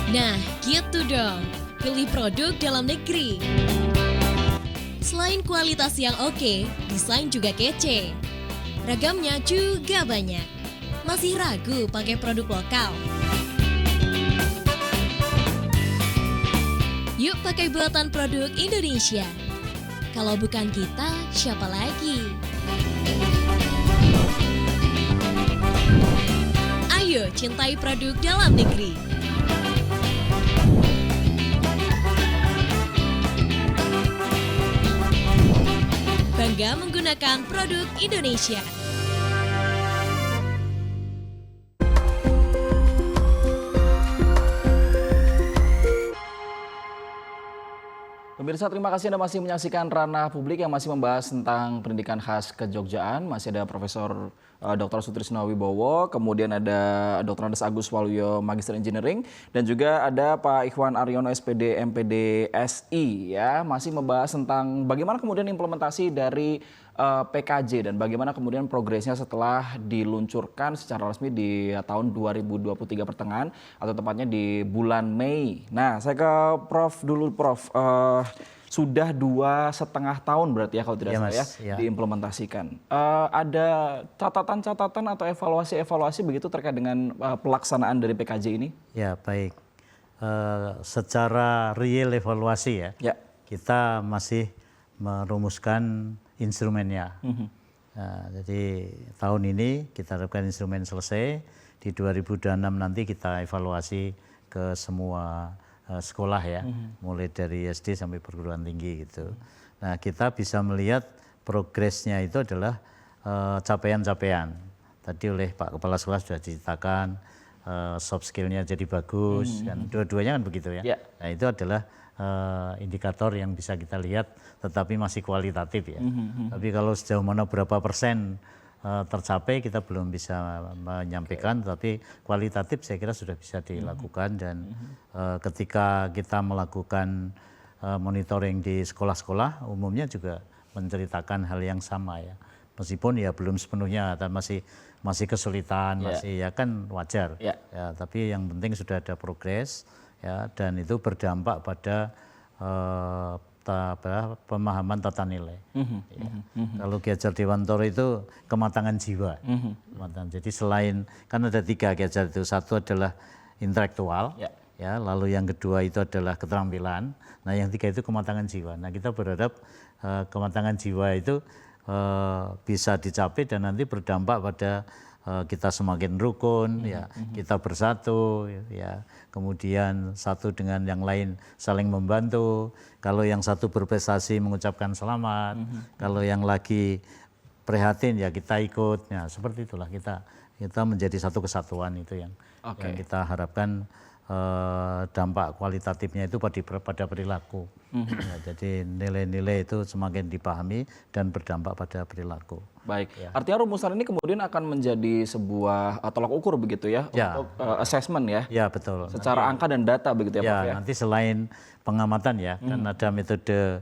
Nah, gitu dong. Pilih produk dalam negeri. Selain kualitas yang oke, desain juga kece. Ragamnya juga banyak. Masih ragu pakai produk lokal? Yuk pakai buatan produk Indonesia. Kalau bukan kita, siapa lagi? Ayo cintai produk dalam negeri. Bangga menggunakan produk Indonesia. Pemirsa, terima kasih Anda masih menyaksikan Ranah Publik yang masih membahas tentang pendidikan khas kejogjaan. Masih ada Profesor Dr. Sutrisno Wibowo, kemudian ada Dr. Andes Agus Waluyo, Magister Engineering, dan juga ada Pak Ikhwan Aryono, SPD, MPD, SI, ya, masih membahas tentang bagaimana kemudian implementasi dari PKJ dan bagaimana kemudian progresnya setelah diluncurkan secara resmi di tahun 2023 pertengahan atau tepatnya di bulan Mei. Nah, saya ke Prof dulu, Prof. Sudah 2,5 tahun berarti ya kalau tidak Iya, salah ya Mas, ya. diimplementasikan. Ada catatan-catatan atau evaluasi-evaluasi begitu terkait dengan pelaksanaan dari PKJ ini? Ya, baik. Secara real evaluasi ya, kita masih merumuskan instrumennya. Nah, jadi tahun ini kita harapkan instrumen selesai, di 2026 nanti kita evaluasi ke semua sekolah ya, mulai dari SD sampai perguruan tinggi gitu. Nah, kita bisa melihat progresnya itu adalah capaian-capaian. Tadi oleh Pak Kepala Sekolah sudah diceritakan, soft skill-nya jadi bagus, kan dua-duanya kan begitu ya. Nah, itu adalah indikator yang bisa kita lihat, tetapi masih kualitatif ya. Tapi kalau sejauh mana berapa persen tercapai kita belum bisa menyampaikan, tapi kualitatif saya kira sudah bisa dilakukan. Dan ketika kita melakukan monitoring di sekolah-sekolah umumnya juga menceritakan hal yang sama ya, meskipun ya belum sepenuhnya dan masih kesulitan, masih ya kan wajar ya, tapi yang penting sudah ada progres ya, dan itu berdampak pada pemahaman tata nilai. Kalau Ki Hajar Dewantoro itu kematangan jiwa. Jadi selain, kan ada 3 Ki Hajar itu, satu adalah intelektual, ya, lalu yang kedua itu adalah keterampilan, nah yang 3 itu kematangan jiwa. Nah, kita berharap kematangan jiwa itu bisa dicapai dan nanti berdampak pada kita semakin rukun, ya, kita bersatu, ya, kemudian satu dengan yang lain saling membantu. Kalau yang satu berprestasi mengucapkan selamat, kalau yang lagi prihatin ya kita ikut. Ya, seperti itulah kita menjadi satu kesatuan, itu yang kita harapkan. Dampak kualitatifnya itu pada perilaku. Ya, jadi nilai-nilai itu semakin dipahami dan berdampak pada perilaku. Baik, artinya rumusan ini kemudian akan menjadi sebuah tolak ukur begitu ya, untuk assessment ya? Ya, betul. Secara angka dan data begitu ya, Pak? Ya, nanti selain pengamatan ya, kan ada metode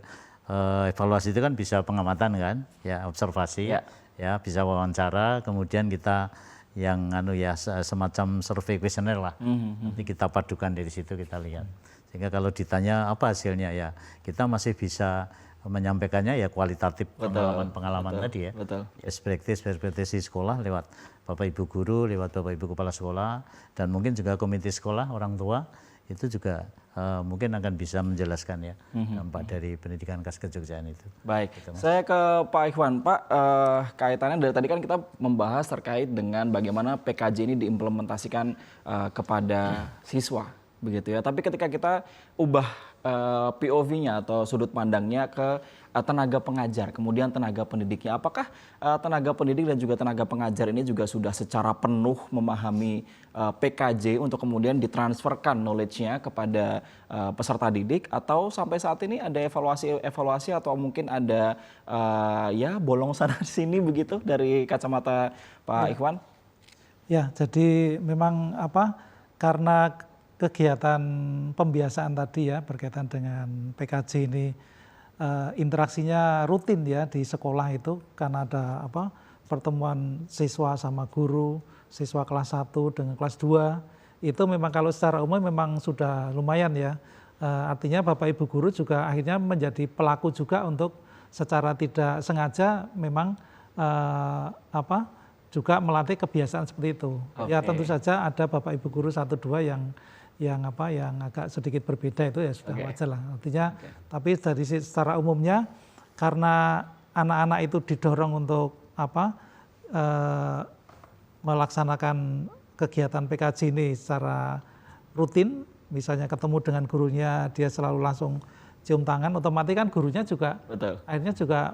evaluasi itu kan bisa pengamatan kan, ya observasi, ya bisa wawancara, kemudian kita yang semacam survei kuesioner lah. Nanti kita padukan dari situ, kita lihat. Sehingga kalau ditanya apa hasilnya ya, kita masih bisa menyampaikannya ya kualitatif, pengalaman tadi ya. Perspektif di sekolah lewat Bapak Ibu guru, lewat Bapak Ibu kepala sekolah, dan mungkin juga komite sekolah, orang tua, itu juga mungkin akan bisa menjelaskan ya dampak dari pendidikan khas Kejogjaan itu. Baik, saya ke Pak Ikhwan. Pak, kaitannya dari tadi kan kita membahas terkait dengan bagaimana PKJ ini diimplementasikan kepada siswa, begitu ya. Tapi ketika kita ubah POV-nya atau sudut pandangnya ke tenaga pengajar, kemudian tenaga pendidiknya, apakah tenaga pendidik dan juga tenaga pengajar ini juga sudah secara penuh memahami PKJ untuk kemudian ditransferkan knowledge-nya kepada peserta didik, atau sampai saat ini ada evaluasi atau mungkin ada ya bolong sana sini begitu dari kacamata Pak Ikhwan? Ya, jadi memang karena kegiatan pembiasaan tadi ya berkaitan dengan PKJ ini interaksinya rutin ya di sekolah itu, karena ada pertemuan siswa sama guru, siswa kelas 1 dengan kelas 2, itu memang kalau secara umum memang sudah lumayan ya. Artinya Bapak Ibu guru juga akhirnya menjadi pelaku juga untuk secara tidak sengaja memang juga melatih kebiasaan seperti itu. Ya tentu saja ada Bapak Ibu guru 1-2 yang agak sedikit berbeda, itu ya sudah wajar lah. Artinya tapi dari secara umumnya karena anak-anak itu didorong untuk melaksanakan kegiatan PKJ ini secara rutin, misalnya ketemu dengan gurunya dia selalu langsung cium tangan, otomatis kan gurunya juga akhirnya juga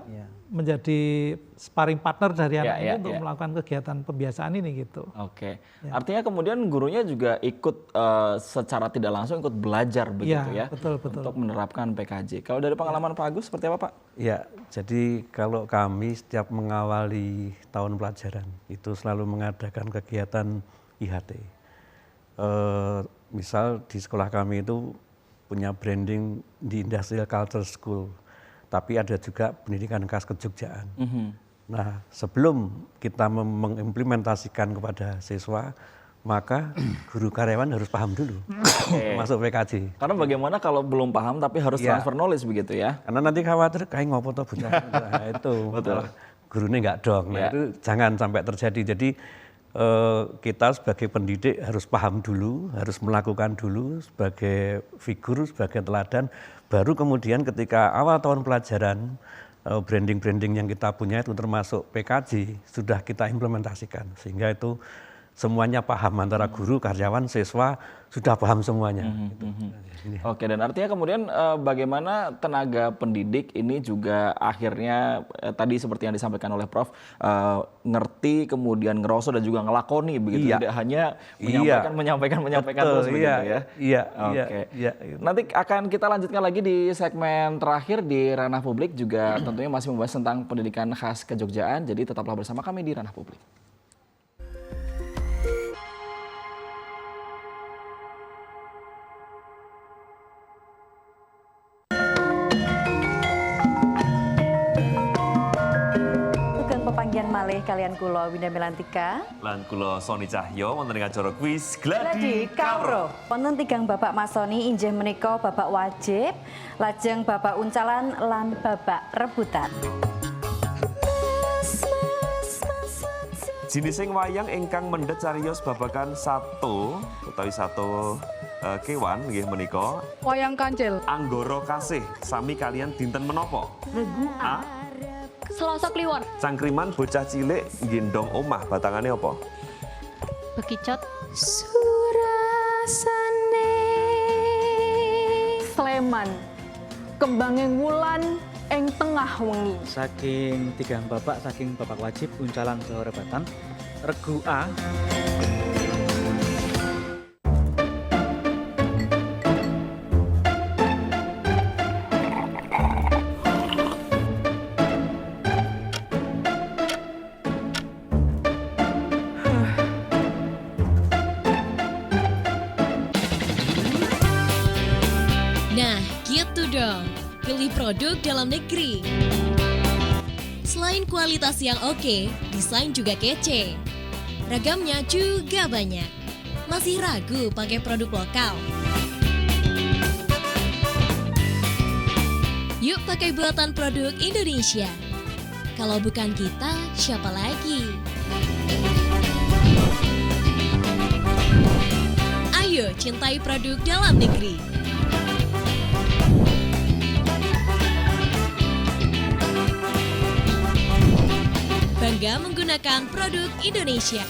menjadi sparring partner dari anak ini untuk melakukan kegiatan pembiasaan ini gitu. Artinya kemudian gurunya juga ikut secara tidak langsung ikut belajar begitu ya, betul. Untuk menerapkan PKJ. Kalau dari pengalaman Pak Agus seperti apa, Pak? Ya, jadi kalau kami setiap mengawali tahun pelajaran itu selalu mengadakan kegiatan IHT. Misal di sekolah kami itu punya branding di Industrial Culture School. tapi ada juga pendidikan khas kejogjaan. Nah, sebelum kita mengimplementasikan kepada siswa, maka guru karyawan harus paham dulu masuk PKJ. Karena bagaimana kalau belum paham tapi harus transfer knowledge begitu ya? Karena nanti khawatir kayak ngopo toh bocah. Nah, itu gurunya nggak dong. Nah, itu jangan sampai terjadi. Jadi kita sebagai pendidik harus paham dulu, harus melakukan dulu sebagai figur, sebagai teladan. Baru kemudian ketika awal tahun pelajaran, branding-branding yang kita punya itu termasuk PKJ sudah kita implementasikan. Sehingga itu semuanya paham, antara guru, karyawan, siswa sudah paham semuanya. Oke, dan artinya kemudian bagaimana tenaga pendidik ini juga akhirnya tadi seperti yang disampaikan oleh Prof, ngerti, kemudian ngerosot dan juga ngelakoni begitu, tidak hanya menyampaikan terus begitu ya. Oke. Nanti akan kita lanjutkan lagi di segmen terakhir di Ranah Publik, juga tentunya masih membahas tentang pendidikan khas kejogjaan. Jadi tetaplah bersama kami di Ranah Publik. Malih kalian kulo Winda Melantika lan kula Sony Cahyo wonten ing acara kuis Gladi Kawruh. Wonten tigang Bapak Masoni inggih menika Bapak Wajib, lajeng Bapak Uncalan lan Bapak Rebutan. Jinising wayang ingkang mendhet cariyos babagan sato utawi sato kewan nggih menika Wayang Kancil. Anggara Kasih sami kalian dinten menapa? Regu A. Selasa Kliwon. Cangkriman bocah cilik gendong omah batangane apa? Bekicot. Surasane. Sleman. Kembanging wulan ing tengah wengi. Saking tigang bapak, saking Bapak Wajib, Uncalan Saha Rebatan, Regu A. Nah, gitu dong. Pilih produk dalam negeri. Selain kualitas yang oke, desain juga kece. Ragamnya juga banyak. Masih ragu pakai produk lokal? Yuk pakai buatan produk Indonesia. Kalau bukan kita, siapa lagi? Ayo cintai produk dalam negeri. Bangga menggunakan produk Indonesia.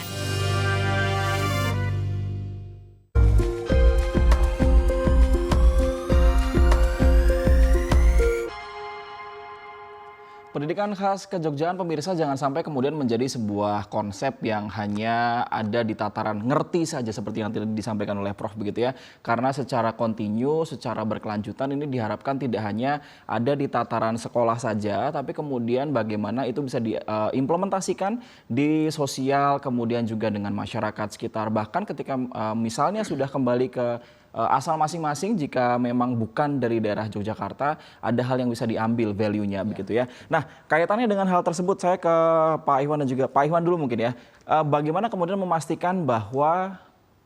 Pendidikan khas kejogjaan, pemirsa, jangan sampai kemudian menjadi sebuah konsep yang hanya ada di tataran ngerti saja seperti yang tadi disampaikan oleh Prof begitu ya. Karena secara kontinu, secara berkelanjutan ini diharapkan tidak hanya ada di tataran sekolah saja, tapi kemudian bagaimana itu bisa diimplementasikan di sosial, kemudian juga dengan masyarakat sekitar. Bahkan ketika misalnya sudah kembali ke asal masing-masing, jika memang bukan dari daerah Yogyakarta, ada hal yang bisa diambil value-nya begitu ya. Nah, kaitannya dengan hal tersebut saya ke Pak Iwan dan juga Pak Iwan dulu mungkin ya. Bagaimana kemudian memastikan bahwa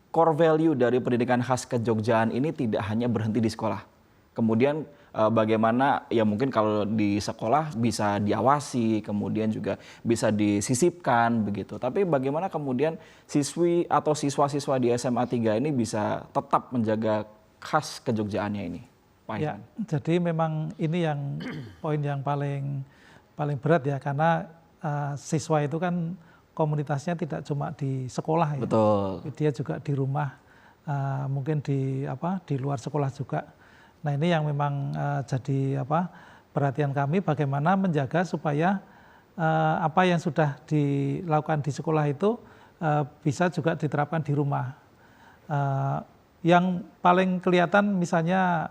core value dari pendidikan khas kejogjaan ini tidak hanya berhenti di sekolah. Kemudian bagaimana ya mungkin kalau di sekolah bisa diawasi, kemudian juga bisa disisipkan begitu. Tapi bagaimana kemudian siswi atau siswa-siswa di SMA 3 ini bisa tetap menjaga khas kejogjaannya ini, Pak Iwan? Ya, jadi memang ini yang poin yang paling berat ya, karena siswa itu kan komunitasnya tidak cuma di sekolah ya. Betul. Dia juga di rumah, mungkin di luar sekolah juga. Nah, ini yang memang jadi perhatian kami, bagaimana menjaga supaya apa yang sudah dilakukan di sekolah itu bisa juga diterapkan di rumah. Yang paling kelihatan misalnya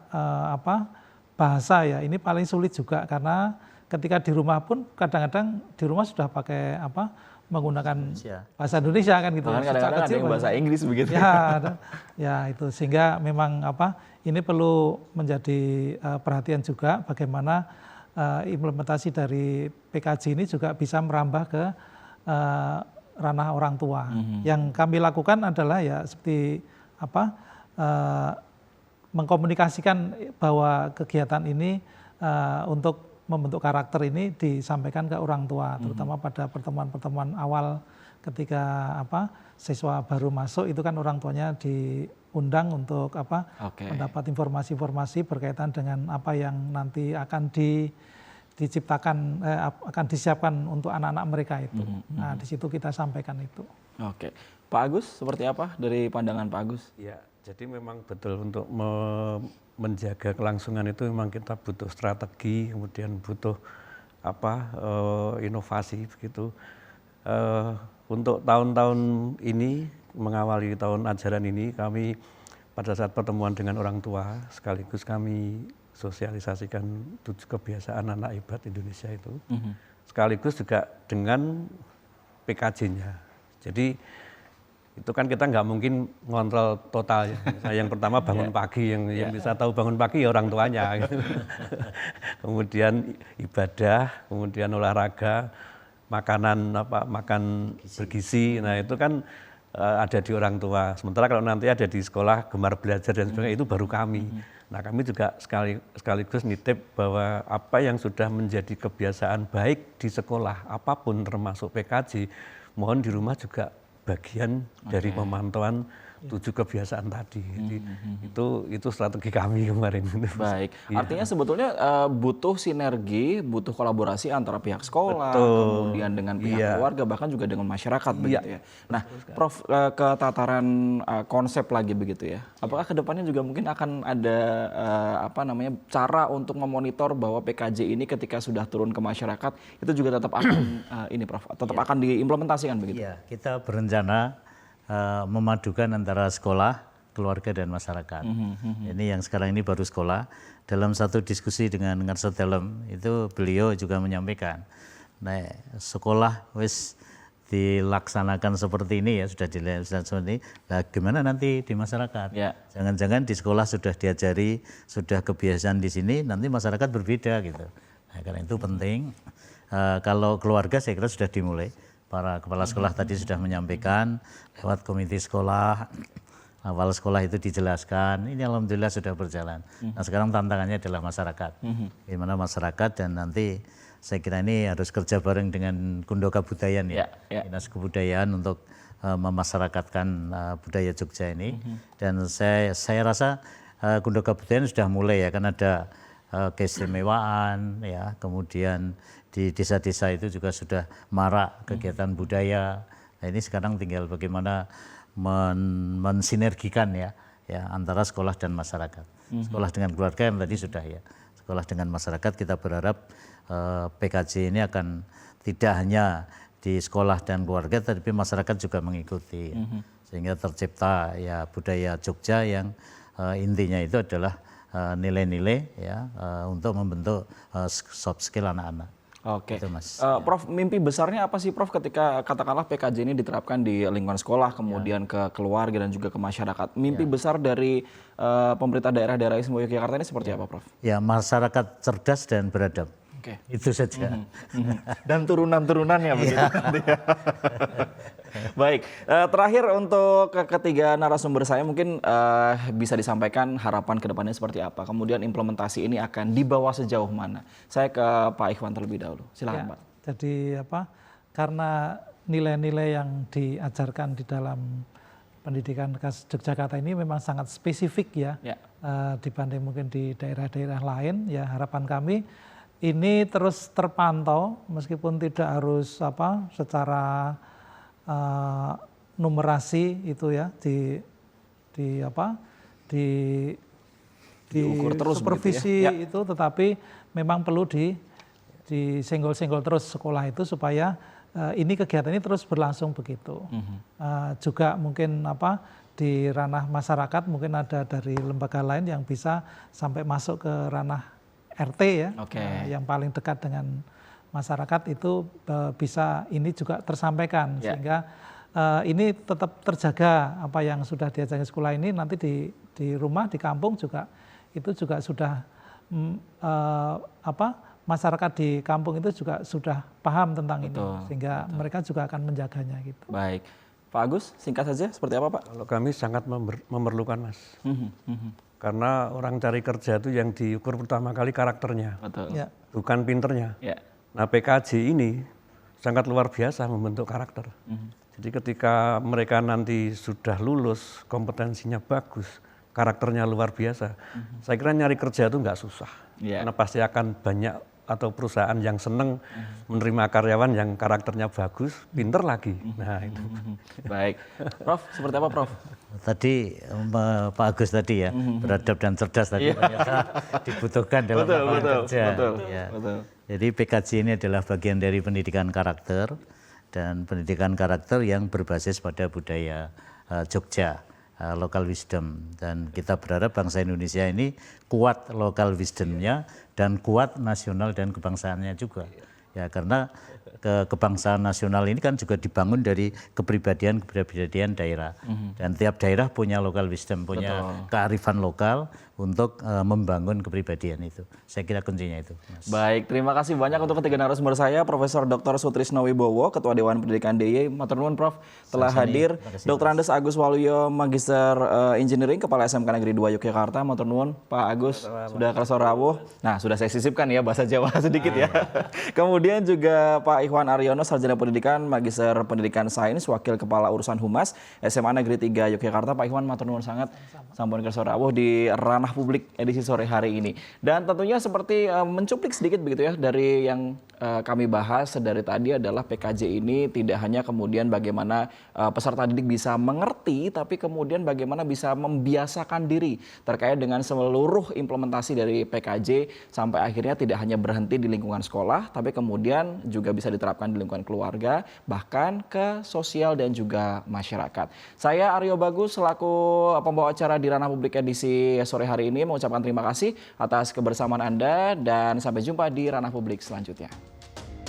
bahasa ya, ini paling sulit juga karena ketika di rumah pun kadang-kadang di rumah sudah pakai menggunakan bahasa Indonesia kan gitu. Kadang-kadang ada yang bahasa Inggris begitu. Ya itu, sehingga memang ini perlu menjadi perhatian juga bagaimana implementasi dari PKJ ini juga bisa merambah ke ranah orang tua. Yang kami lakukan adalah ya seperti mengkomunikasikan bahwa kegiatan ini untuk membentuk karakter ini disampaikan ke orang tua, terutama pada pertemuan-pertemuan awal ketika siswa baru masuk itu kan orang tuanya diundang untuk mendapat informasi-informasi berkaitan dengan apa yang nanti akan diciptakan akan disiapkan untuk anak-anak mereka itu. Nah, di situ kita sampaikan itu. Oke. Pak Agus, seperti apa dari pandangan Pak Agus? Ya, jadi memang betul untuk menjaga kelangsungan itu memang kita butuh strategi, kemudian butuh inovasi begitu. Untuk tahun-tahun ini, mengawali tahun ajaran ini, kami pada saat pertemuan dengan orang tua, sekaligus kami sosialisasikan 7 kebiasaan anak hebat Indonesia itu, sekaligus juga dengan PKJ-nya. Jadi itu kan kita nggak mungkin ngontrol total ya. Yang pertama bangun pagi, yang bisa tahu bangun pagi ya orang tuanya. Gitu. Kemudian ibadah, kemudian olahraga, makan bergizi. Nah itu kan ada di orang tua. Sementara kalau nanti ada di sekolah gemar belajar dan sebagainya itu baru kami. Nah kami juga sekaligus nitip bahwa apa yang sudah menjadi kebiasaan baik di sekolah apapun termasuk PKJ, mohon di rumah juga bagian dari pemantauan 7 kebiasaan tadi. Jadi itu strategi kami kemarin. Baik, artinya sebetulnya butuh sinergi, butuh kolaborasi antara pihak sekolah, kemudian dengan pihak keluarga, bahkan juga dengan masyarakat begitu ya. Nah, Prof, ke tataran konsep lagi begitu ya. Apakah kedepannya juga mungkin akan ada cara untuk memonitor bahwa PKJ ini ketika sudah turun ke masyarakat itu juga tetap akan Prof, tetap akan diimplementasikan begitu? Iya, kita berencana memadukan antara sekolah, keluarga dan masyarakat. Ini yang sekarang ini baru sekolah. Dalam satu diskusi dengan Ngarso Telem itu beliau juga menyampaikan, nah sekolah wis dilaksanakan seperti ini ya, sudah dilaksanakan seperti ini. Nah, gimana nanti di masyarakat? Jangan-jangan di sekolah sudah diajari, sudah kebiasaan di sini, nanti masyarakat berbeda gitu. Nah, karena itu penting. Kalau keluarga saya kira sudah dimulai. Para kepala sekolah tadi sudah menyampaikan lewat komite sekolah, awal sekolah itu dijelaskan, ini alhamdulillah sudah berjalan. Nah sekarang tantangannya adalah masyarakat, gimana masyarakat, dan nanti saya kira ini harus kerja bareng dengan Kundoka Budayaan ya, Dinas Kebudayaan untuk memasyarakatkan budaya Jogja ini. Dan saya rasa Kundoka Budayaan sudah mulai ya, kan ada keistimewaan ya, kemudian di desa-desa itu juga sudah marak kegiatan budaya. Nah ini sekarang tinggal bagaimana mensinergikan ya antara sekolah dan masyarakat. Sekolah dengan keluarga yang tadi sudah ya. Sekolah dengan masyarakat, kita berharap PKJ ini akan tidak hanya di sekolah dan keluarga, tapi masyarakat juga mengikuti. Sehingga tercipta ya budaya Jogja yang intinya itu adalah nilai-nilai ya untuk membentuk soft skill anak-anak. Oke, gitu, Mas. Prof, mimpi besarnya apa sih Prof ketika katakanlah PKJ ini diterapkan di lingkungan sekolah, kemudian ke keluarga dan juga ke masyarakat. Mimpi besar dari pemerintah daerah-daerah istimewa Yogyakarta ini seperti apa Prof? Ya, masyarakat cerdas dan beradab. Oke. Itu saja. Dan turunan-turunannya begitu. Baik, terakhir untuk ketiga narasumber saya mungkin bisa disampaikan harapan ke depannya seperti apa. Kemudian implementasi ini akan dibawa sejauh mana. Saya ke Pak Ikhwan terlebih dahulu. Silakan Pak. Jadi karena nilai-nilai yang diajarkan di dalam pendidikan khas Yogyakarta ini memang sangat spesifik ya. Dibanding mungkin di daerah-daerah lain. Ya, harapan kami ini terus terpantau meskipun tidak harus secara numerasi itu ya diukur terus supervisi ya. itu, tetapi memang perlu disenggol-senggol terus sekolah itu supaya ini kegiatan ini terus berlangsung begitu. Juga mungkin di ranah masyarakat mungkin ada dari lembaga lain yang bisa sampai masuk ke ranah RT ya, yang paling dekat dengan masyarakat itu bisa ini juga tersampaikan sehingga ini tetap terjaga apa yang sudah diajarkan sekolah ini nanti di rumah di kampung juga itu juga sudah masyarakat di kampung itu juga sudah paham tentang ini, Betul, sehingga mereka juga akan menjaganya gitu. Baik. Pak Agus, singkat saja seperti apa Pak? Kalau kami sangat memerlukan Mas. Karena orang cari kerja itu yang diukur pertama kali karakternya, Betul. Ya. bukan pinternya. Ya. Nah PKJ ini sangat luar biasa membentuk karakter. Jadi ketika mereka nanti sudah lulus, kompetensinya bagus, karakternya luar biasa. Saya kira nyari kerja itu nggak susah. Ya. Karena pasti akan banyak atau perusahaan yang senang menerima karyawan yang karakternya bagus, pinter lagi. Nah itu. Baik. Prof, seperti apa Prof? Tadi Pak Agus tadi ya, beradab dan cerdas tadi ternyata dibutuhkan dalam lapangan kerja. Ya. Jadi PKJ ini adalah bagian dari pendidikan karakter, dan pendidikan karakter yang berbasis pada budaya Jogja, local wisdom. Dan kita berharap bangsa Indonesia ini kuat local wisdomnya dan kuat nasional dan kebangsaannya juga. Ya, karena kebangsaan nasional ini kan juga dibangun dari kepribadian daerah. Dan tiap daerah punya local wisdom, punya kearifan lokal untuk membangun kepribadian itu. Saya kira kuncinya itu, Mas. Baik, terima kasih banyak untuk ketiga narasumber saya, Profesor Dr. Sutrisno Wibowo, Ketua Dewan Pendidikan DIY, matur nuwun Prof, telah hadir. Dr. Andes Agus Waluyo, Magister Engineering, Kepala SMK Negeri 2 Yogyakarta, matur nuwun Pak Agus, sudah kerso rawuh. Nah, sudah saya sisipkan ya bahasa Jawa sedikit ya. Kemudian juga Pak Ikhwan Aryono, Sarjana Pendidikan, Magister Pendidikan Sains, Wakil Kepala Urusan Humas, SMA Negeri 3 Yogyakarta. Pak Ikhwan, matur nuwun sangat, sampun kerso rawuh di ranah publik edisi sore hari ini. Dan tentunya seperti mencuplik sedikit begitu ya dari yang kami bahas dari tadi adalah PKJ ini tidak hanya kemudian bagaimana peserta didik bisa mengerti, tapi kemudian bagaimana bisa membiasakan diri terkait dengan seluruh implementasi dari PKJ sampai akhirnya tidak hanya berhenti di lingkungan sekolah, tapi kemudian juga bisa diterapkan di lingkungan keluarga, bahkan ke sosial dan juga masyarakat. Saya Aryo Bagus selaku pembawa acara di ranah publik edisi sore hari ini mengucapkan terima kasih atas kebersamaan Anda dan sampai jumpa di ranah publik selanjutnya.